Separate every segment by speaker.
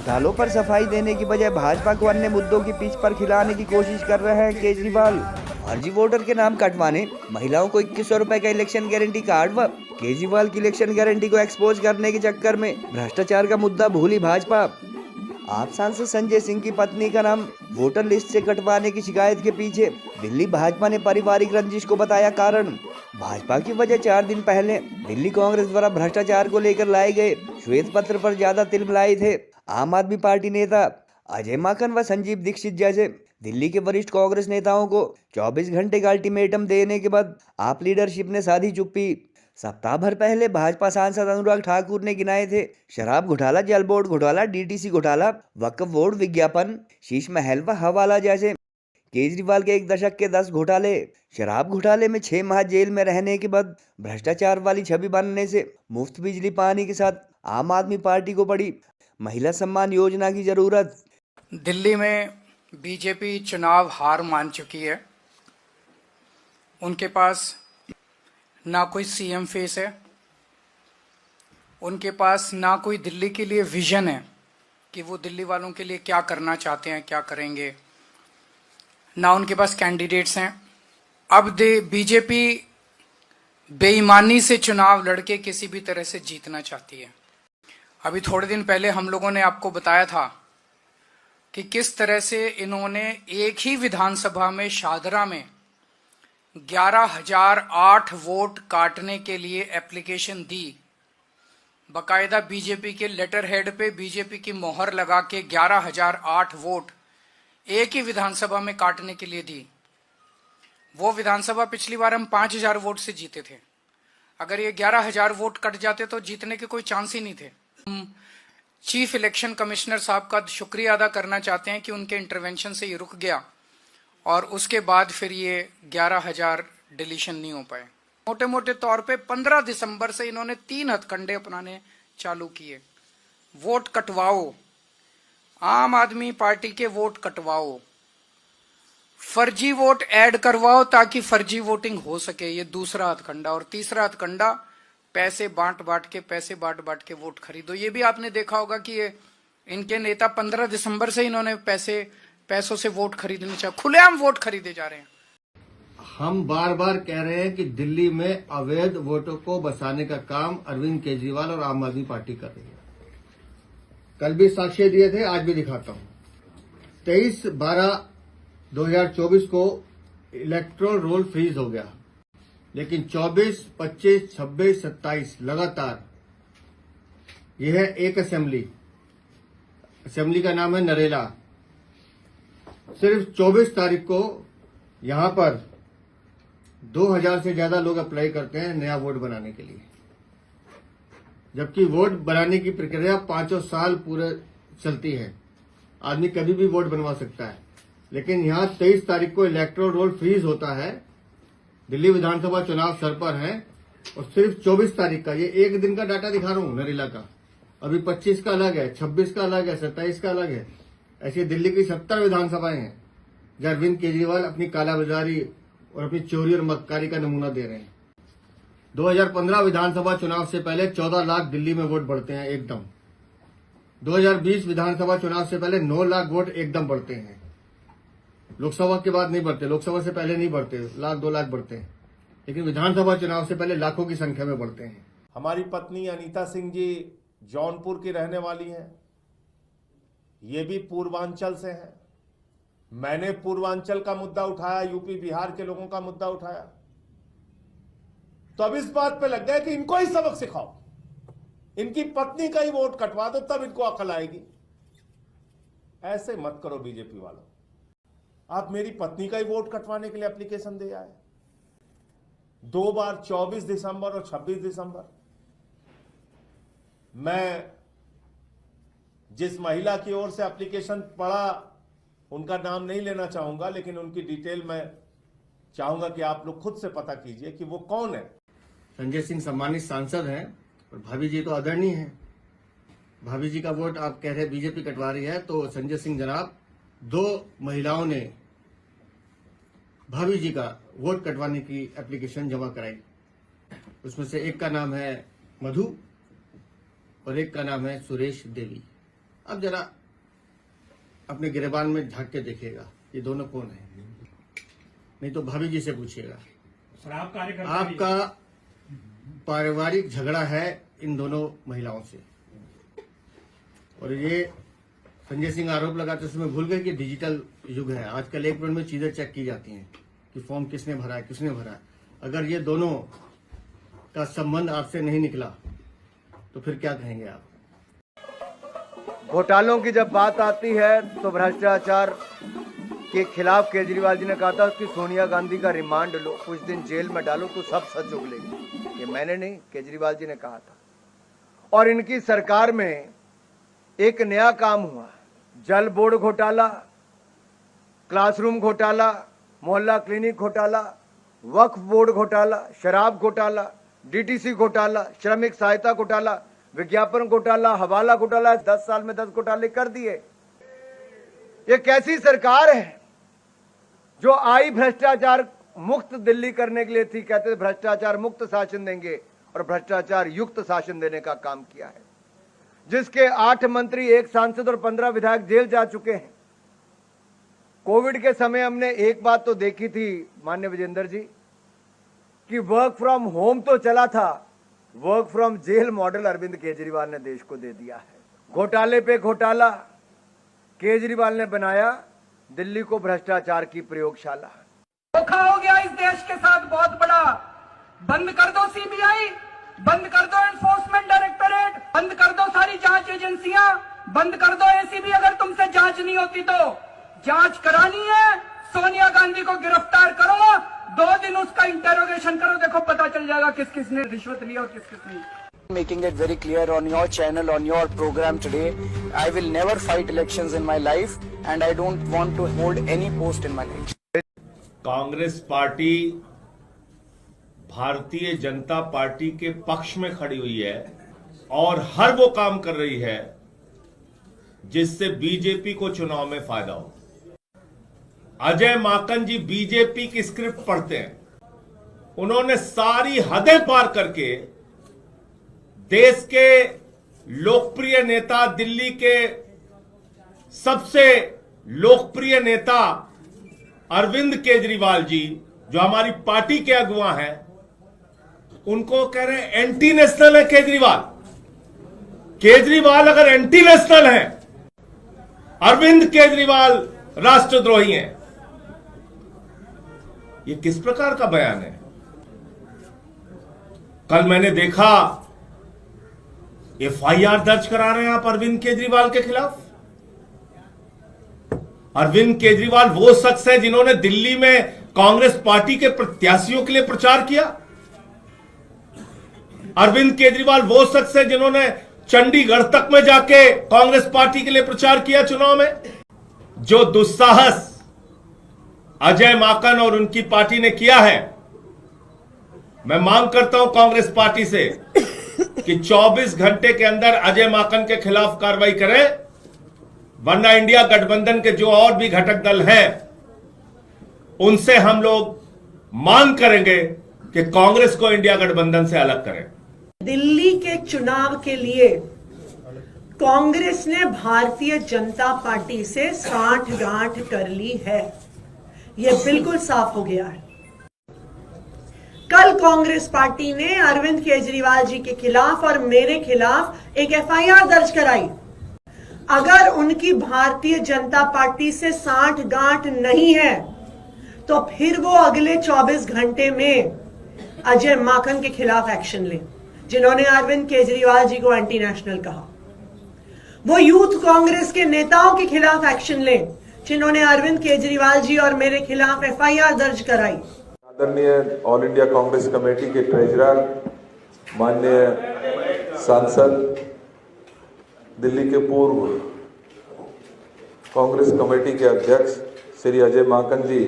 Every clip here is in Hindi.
Speaker 1: घोटालों पर सफाई देने की बजाय भाजपा को अन्य मुद्दों की पीछ पर खिलाने की कोशिश कर रहे हैं केजरीवाल। फर्जी वोटर के नाम कटवाने, महिलाओं को 2100 रुपए का इलेक्शन गारंटी कार्ड व केजरीवाल की इलेक्शन गारंटी को एक्सपोज करने के चक्कर में भ्रष्टाचार का मुद्दा भूली भाजपा। आप सांसद संजय सिंह की पत्नी का नाम वोटर लिस्ट से कटवाने की शिकायत के पीछे दिल्ली भाजपा ने पारिवारिक रंजिश को बताया कारण। भाजपा की वजह 4 दिन पहले दिल्ली कांग्रेस द्वारा भ्रष्टाचार को लेकर लाए गए श्वेत पत्र पर ज्यादा तिलमिलाए थे। आम आदमी पार्टी नेता अजय माकन व संजीव दीक्षित जैसे दिल्ली के वरिष्ठ कांग्रेस नेताओं को 24 घंटे का अल्टीमेटम देने के बाद आप लीडरशिप ने साधी चुप्पी। सप्ताह भर पहले भाजपा सांसद अनुराग ठाकुर ने गिनाए थे शराब घोटाला, जल बोर्ड घोटाला, डीटीसी घोटाला, वक्फ बोर्ड विज्ञापन, शीश महल व हवाला जैसे केजरीवाल के 1 दशक के 10 घोटाले। शराब घोटाले में 6 माह जेल में रहने के बाद भ्रष्टाचार वाली छवि बनने से मुफ्त बिजली पानी के साथ आम आदमी पार्टी को पड़ी महिला सम्मान योजना की जरूरत।
Speaker 2: दिल्ली में बीजेपी चुनाव हार मान चुकी है। उनके पास ना कोई सीएम फेस है, उनके पास ना कोई दिल्ली के लिए विजन है कि वो दिल्ली वालों के लिए क्या करना चाहते हैं, क्या करेंगे, ना उनके पास कैंडिडेट्स हैं। अब बीजेपी बेईमानी से चुनाव लड़के किसी भी तरह से जीतना चाहती है। अभी थोड़े दिन पहले हम लोगों ने आपको बताया था कि किस तरह से इन्होंने एक ही विधानसभा में शादरा में 11,008 वोट काटने के लिए एप्लीकेशन दी। बकायदा बीजेपी के लेटर हेड पे बीजेपी की मोहर लगा के 11,008 वोट एक ही विधानसभा में काटने के लिए दी। वो विधानसभा पिछली बार हम 5,000 वोट से जीते थे। अगर ये 11,000 वोट कट जाते तो जीतने के कोई चांस ही नहीं थे। हम चीफ इलेक्शन कमिश्नर साहब का शुक्रिया अदा करना चाहते हैं कि उनके इंटरवेंशन से ये रुक गया और उसके बाद फिर ये 11,000 डिलीशन नहीं हो पाए। मोटे मोटे तौर पे 15 दिसंबर से इन्होंने 3 हथकंडे अपनाने चालू किए। वोट कटवाओ, आम आदमी पार्टी के वोट कटवाओ, फर्जी वोट ऐड करवाओ ताकि फर्जी वोटिंग हो सके, ये दूसरा हथकंडा। और तीसरा हथकंडा पैसे बांट बांट के वोट खरीदो। ये भी आपने देखा होगा कि ये इनके नेता 15 दिसंबर से इन्होंने पैसों से वोट खरीदने चाहिए, खुलेआम वोट खरीदे जा रहे हैं।
Speaker 3: हम बार बार कह रहे हैं कि दिल्ली में अवैध वोटों को बसाने का काम अरविंद केजरीवाल और आम आदमी पार्टी कर रही है। कल भी साक्ष्य दिए थे, आज भी दिखाता हूं। 23/12/2024 को इलेक्ट्रोल रोल फ्रीज हो गया, लेकिन 24, 25, 26, 27 लगातार यह है एक असेंबली का नाम है नरेला। सिर्फ 24 तारीख को यहां पर 2,000 से ज्यादा लोग अप्लाई करते हैं नया वोट बनाने के लिए, जबकि वोट बनाने की प्रक्रिया 5 साल पूरे चलती है। आदमी कभी भी वोट बनवा सकता है, लेकिन यहां 23 तारीख को इलेक्ट्रोल रोल फ्रीज होता है। दिल्ली विधानसभा चुनाव सर पर है और सिर्फ 24 तारीख का, ये एक दिन का डाटा दिखा रहा हूं नरेला का। अभी 25 का अलग है, 26 का अलग है, 27 का अलग है। ऐसी दिल्ली की 70 विधानसभाएं हैं जहां अरविंद केजरीवाल अपनी कालाबाजारी और अपनी चोरी और मक्कारी का नमूना दे रहे हैं। 2015 विधानसभा चुनाव से पहले 14 लाख दिल्ली में वोट बढ़ते हैं एकदम। 2020 विधानसभा चुनाव से पहले 9 लाख वोट एकदम बढ़ते हैं। लोकसभा के बाद नहीं बढ़ते, लोकसभा से पहले नहीं बढ़ते, 1-2 लाख बढ़ते हैं, लेकिन विधानसभा चुनाव से पहले लाखों की संख्या में बढ़ते हैं।
Speaker 4: हमारी पत्नी अनीता सिंह जी जौनपुर की रहने वाली हैं, ये भी पूर्वांचल से हैं। मैंने पूर्वांचल का मुद्दा उठाया, यूपी बिहार के लोगों का मुद्दा उठाया, तो अब इस बात पे लग गए कि इनको ही सबक सिखाओ, इनकी पत्नी का ही वोट कटवा दो, तब इनको अकल आएगी। ऐसे मत करो बीजेपी वालों। आप मेरी पत्नी का ही वोट कटवाने के लिए एप्लीकेशन दे आए 2 बार, 24 दिसंबर और 26 दिसंबर। मैं जिस महिला की ओर से एप्लीकेशन पढ़ा उनका नाम नहीं लेना चाहूंगा, लेकिन उनकी डिटेल मैं चाहूंगा कि आप लोग खुद से पता कीजिए कि वो कौन है।
Speaker 3: संजय सिंह सम्मानित सांसद हैं और भाभी जी तो आदरणीय हैं। भाभी जी का वोट आप कह रहे बीजेपी कटवा रही है, तो संजय सिंह जनाब, 2 महिलाओं ने भाभी जी का वोट कटवाने की एप्लीकेशन जमा कराई। उसमें से एक का नाम है मधु और एक का नाम है सुरेश देवी। अब जरा अपने गिरेबान में झांक के देखिएगा ये दोनों कौन है, नहीं तो भाभी जी से पूछिएगा। आपका पारिवारिक झगड़ा है इन दोनों महिलाओं से, और ये संजय सिंह आरोप लगाते समय भूल गए कि डिजिटल युग है, आजकल 1 मिनट में चीजें चेक की जाती हैं कि फॉर्म किसने भरा है, किसने भरा है। अगर ये दोनों का संबंध आपसे नहीं निकला तो फिर क्या कहेंगे आप?
Speaker 1: घोटालों की जब बात आती है तो भ्रष्टाचार के खिलाफ केजरीवाल जी ने कहा था कि सोनिया गांधी का रिमांड लो, कुछ दिन जेल में डालो तो सब सच उगलेगी। ये मैंने नहीं, केजरीवाल जी ने कहा था। और इनकी सरकार में एक नया काम हुआ, जल बोर्ड घोटाला, क्लासरूम घोटाला, मोहल्ला क्लिनिक घोटाला, वक्फ बोर्ड घोटाला, शराब घोटाला, डीटीसी घोटाला, श्रमिक सहायता घोटाला, विज्ञापन घोटाला, हवाला घोटाला। 10 साल में 10 घोटाले कर दिए। ये कैसी सरकार है जो आई भ्रष्टाचार मुक्त दिल्ली करने के लिए थी? कहते थे भ्रष्टाचार मुक्त शासन देंगे और भ्रष्टाचार युक्त शासन देने का काम किया है। जिसके 8 मंत्री, 1 सांसद और 15 विधायक जेल जा चुके हैं। कोविड के समय हमने एक बात तो देखी थी माननीय विजेंद्र जी, कि वर्क फ्रॉम होम तो चला था, work from jail model Arvind Kejriwal ने देश को दे दिया है। घोटाले पे घोटाला, केजरीवाल ने बनाया दिल्ली को भ्रष्टाचार की प्रयोगशाला।
Speaker 2: धोखा हो गया इस देश के साथ बहुत बड़ा। बंद कर दो सीबीआई, बंद कर दो एनफोर्समेंट डायरेक्टोरेट, बंद कर दो सारी जांच एजेंसियां, बंद कर दो एसीबी। अगर तुमसे जांच नहीं होती तो जांच करानी है, सोनिया गांधी को गिरफ्तार करो, 2 दिन उसका इंटेरोगेशन करो, देखो पता चल जाएगा किस किसने रिश्वत ली और किस किसने।
Speaker 5: Making it very clear on your channel, on your program today, I will never fight elections in my life and I don't want to hold any post in my life.
Speaker 4: Congress party Bharatiya Janata party के पक्ष में खड़ी हुई है और हर वो काम कर रही है जिससे बीजेपी को चुनाव में फायदा हो। अजय माकन जी बीजेपी की स्क्रिप्ट पढ़ते हैं, उन्होंने सारी हदें पार करके देश के लोकप्रिय नेता, दिल्ली के सबसे लोकप्रिय नेता अरविंद केजरीवाल जी, जो हमारी पार्टी के अगुवा हैं, उनको कह रहे हैं एंटी नेशनल है केजरीवाल। केजरीवाल अगर एंटी नेशनल है, अरविंद केजरीवाल राष्ट्रद्रोही हैं। ये किस प्रकार का बयान है? कल मैंने देखा एफआईआर दर्ज करा रहे हैं आप अरविंद केजरीवाल के खिलाफ। अरविंद केजरीवाल वो शख्स है जिन्होंने दिल्ली में कांग्रेस पार्टी के प्रत्याशियों के लिए प्रचार किया। अरविंद केजरीवाल वो शख्स है जिन्होंने चंडीगढ़ तक में जाके कांग्रेस पार्टी के लिए प्रचार किया चुनाव में। जो दुस्साहस अजय माकन और उनकी पार्टी ने किया है, मैं मांग करता हूं कांग्रेस पार्टी से कि 24 घंटे के अंदर अजय माकन के खिलाफ कार्रवाई करें, वरना इंडिया गठबंधन के जो और भी घटक दल हैं उनसे हम लोग मांग करेंगे कि कांग्रेस को इंडिया गठबंधन से अलग करें।
Speaker 6: दिल्ली के चुनाव के लिए कांग्रेस ने भारतीय जनता पार्टी से साठगांठ कर ली है, यह बिल्कुल साफ हो गया है। कल कांग्रेस पार्टी ने अरविंद केजरीवाल जी के खिलाफ और मेरे खिलाफ एक एफआईआर दर्ज कराई। अगर उनकी भारतीय जनता पार्टी से साठगांठ नहीं है तो फिर वो अगले 24 घंटे में अजय माकन के खिलाफ एक्शन लें, जिन्होंने अरविंद केजरीवाल जी को एंटी नेशनल कहा। वो यूथ कांग्रेस के नेताओं के खिलाफ एक्शन लें, जिन्होंने अरविंद केजरीवाल जी और मेरे खिलाफ एफआईआर दर्ज कराई।
Speaker 7: आदरणीय ऑल इंडिया कांग्रेस कमेटी के ट्रेजरर, माननीय सांसद, दिल्ली के पूर्व कांग्रेस कमेटी के अध्यक्ष श्री अजय माकन जी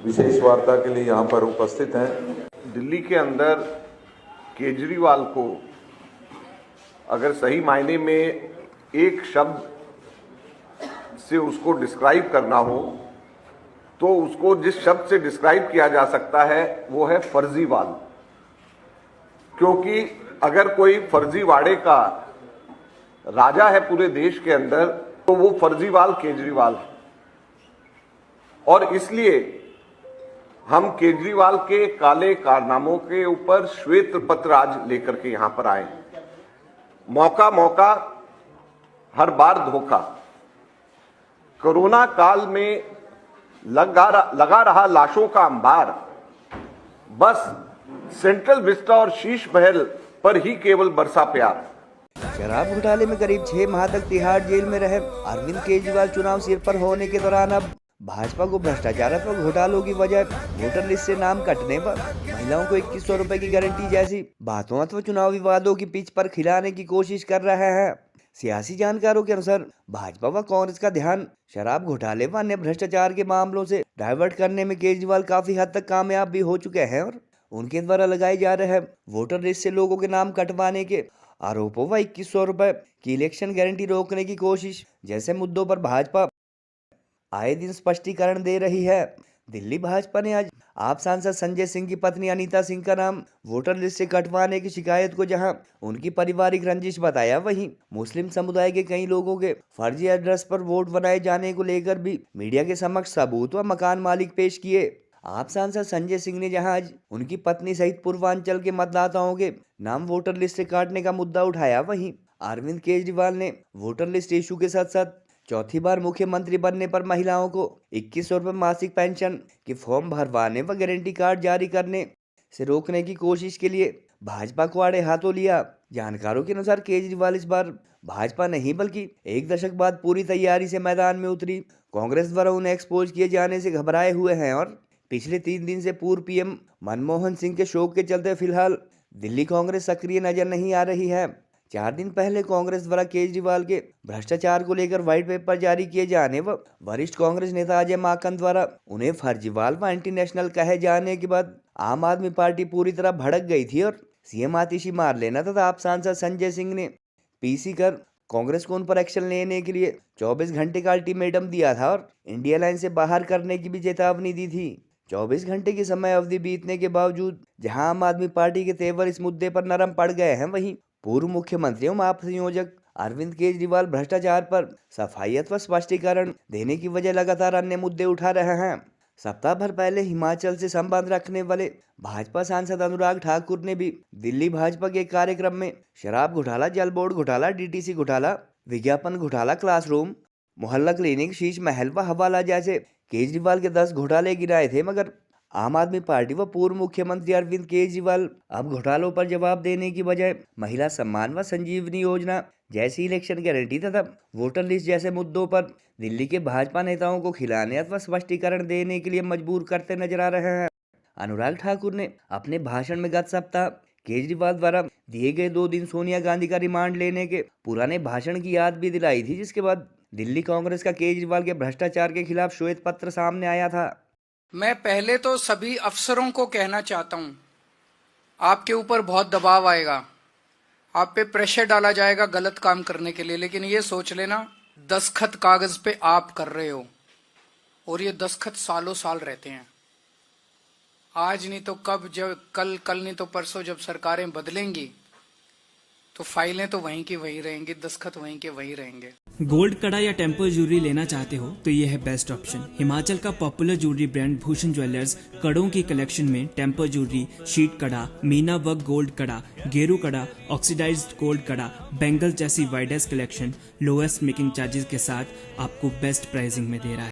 Speaker 7: विशेष वार्ता के लिए यहां पर उपस्थित हैं।
Speaker 8: दिल्ली के अंदर केजरीवाल को अगर सही मायने में एक शब्द से उसको डिस्क्राइब करना हो तो उसको जिस शब्द से डिस्क्राइब किया जा सकता है वो है फर्जीवाल। क्योंकि अगर कोई फर्जीवाड़े का राजा है पूरे देश के अंदर, तो वो फर्जीवाल केजरीवाल है। और इसलिए हम केजरीवाल के काले कारनामों के ऊपर श्वेत पत्र आज लेकर के यहां पर आए। मौका मौका, हर बार धोखा। कोरोना काल में लगा रहा लाशों का अंबार बस सेंट्रल विस्टा और शीश महल पर ही केवल बरसा प्यार।
Speaker 1: शराब घोटाले में करीब 6 माह तक तिहाड़ जेल में रहे अरविंद केजरीवाल चुनाव सिर पर होने के दौरान अब भाजपा को भ्रष्टाचारात्मक घोटालों की वजह वोटर लिस्ट से नाम कटने पर महिलाओं को 2100 रुपए की गारंटी जैसी बातों अथवा चुनाव विवादों की पिच पर खिलाने की कोशिश कर रहे हैं। सियासी जानकारों के अनुसार भाजपा व कांग्रेस का ध्यान शराब घोटाले व अन्य भ्रष्टाचार के मामलों से डाइवर्ट करने में केजरीवाल काफी हद तक कामयाब भी हो चुके हैं और उनके द्वारा लगाए जा रहे वोटर लिस्ट से लोगों के नाम कटवाने के आरोपों व 2100 रुपए की इलेक्शन गारंटी रोकने की कोशिश जैसे मुद्दों पर भाजपा आए दिन स्पष्टीकरण दे रही है। दिल्ली भाजपा ने आज आप सांसद संजय सिंह की पत्नी अनीता सिंह का नाम वोटर लिस्ट से कटवाने की शिकायत को जहां उनकी पारिवारिक रंजिश बताया, वहीं मुस्लिम समुदाय के कई लोगों के फर्जी एड्रेस पर वोट बनाए जाने को लेकर भी मीडिया के समक्ष सबूत व मकान मालिक पेश किए। आप सांसद संजय सिंह ने जहां आज उनकी पत्नी सहित पूर्वांचल के मतदाताओं के नाम वोटर लिस्ट से काटने का मुद्दा उठाया, वहीं अरविंद केजरीवाल ने वोटर लिस्ट इशू के साथ साथ चौथी बार मुख्यमंत्री बनने पर महिलाओं को 2100 रुपए मासिक पेंशन के फॉर्म भरवाने व गारंटी कार्ड जारी करने से रोकने की कोशिश के लिए भाजपा को आड़े हाथों लिया। जानकारों के अनुसार केजरीवाल इस बार भाजपा नहीं बल्कि एक दशक बाद पूरी तैयारी से मैदान में उतरी कांग्रेस द्वारा उन्हें एक्सपोज किए जाने से घबराए हुए हैं और पिछले 3 दिन से पूर्व पीएम मनमोहन सिंह के शोक के चलते फिलहाल दिल्ली कांग्रेस सक्रिय नजर नहीं आ रही है। 4 दिन पहले कांग्रेस द्वारा केजरीवाल के भ्रष्टाचार को लेकर व्हाइट पेपर जारी किए जाने व वरिष्ठ कांग्रेस नेता अजय माकन द्वारा उन्हें फर्जीवाल व एंटी नेशनल कहे जाने के बाद आम आदमी पार्टी पूरी तरह भड़क गई थी और सीएम आतिशी मार लेना तथा आप सांसद संजय सिंह ने पीसी कर कांग्रेस को उन पर एक्शन लेने के लिए 24 घंटे का अल्टीमेटम दिया था और इंडिया लाइन से बाहर करने की भी चेतावनी दी थी। 24 घंटे की समय अवधि बीतने के बावजूद जहां आम आदमी पार्टी के तेवर इस मुद्दे पर नरम पड़ गए हैं, वहीं पूर्व मुख्यमंत्री एवं आप संयोजक अरविंद केजरीवाल भ्रष्टाचार पर सफाई अथवा स्पष्टीकरण देने की वजह लगातार अन्य मुद्दे उठा रहे हैं। सप्ताह भर पहले हिमाचल से संबंध रखने वाले भाजपा सांसद अनुराग ठाकुर ने भी दिल्ली भाजपा के कार्यक्रम में शराब घोटाला, जल बोर्ड घोटाला, डीटीसी घोटाला, विज्ञापन घोटाला, क्लासरूम, मोहल्ला क्लिनिक, शीश महल व हवाला जैसे केजरीवाल के 10 घोटाले गिनाए थे, मगर आम आदमी पार्टी व पूर्व मुख्यमंत्री अरविंद केजरीवाल अब घोटालों पर जवाब देने की बजाय महिला सम्मान व संजीवनी योजना जैसी इलेक्शन गारंटी तथा वोटर लिस्ट जैसे मुद्दों पर दिल्ली के भाजपा नेताओं को खिलाने अथवा स्पष्टीकरण देने के लिए मजबूर करते नजर आ रहे हैं। अनुराग ठाकुर ने अपने भाषण में गत सप्ताह केजरीवाल द्वारा दिए गए 2 दिन सोनिया गांधी का रिमांड लेने के पुराने भाषण की याद भी दिलाई थी, जिसके बाद दिल्ली कांग्रेस का केजरीवाल के भ्रष्टाचार के खिलाफ श्वेत पत्र सामने आया था।
Speaker 2: मैं पहले तो सभी अफसरों को कहना चाहता हूं, आपके ऊपर बहुत दबाव आएगा, आप पे प्रेशर डाला जाएगा गलत काम करने के लिए, लेकिन ये सोच लेना दस्तखत कागज पे आप कर रहे हो और ये दस्तखत सालों साल रहते हैं। आज नहीं तो कब, जब कल नहीं तो परसों जब सरकारें बदलेंगी तो फाइलें तो वहीं की वहीं रहेंगी, दस्तखत वहीं के वहीं रहेंगे।
Speaker 9: गोल्ड कड़ा या टेम्पर ज्वेलरी लेना चाहते हो तो ये है बेस्ट ऑप्शन। हिमाचल का popular jewellery brand Bhushan jewellers कड़ों की कलेक्शन में टेम्पर ज्वेलरी, शीट कड़ा, मीना वर्क गोल्ड कड़ा, गेरू कड़ा, ऑक्सीडाइज्ड गोल्ड कड़ा, बैंगल्स जैसी widest collection lowest making charges के साथ आपको बेस्ट प्राइसिंग में दे रहा है।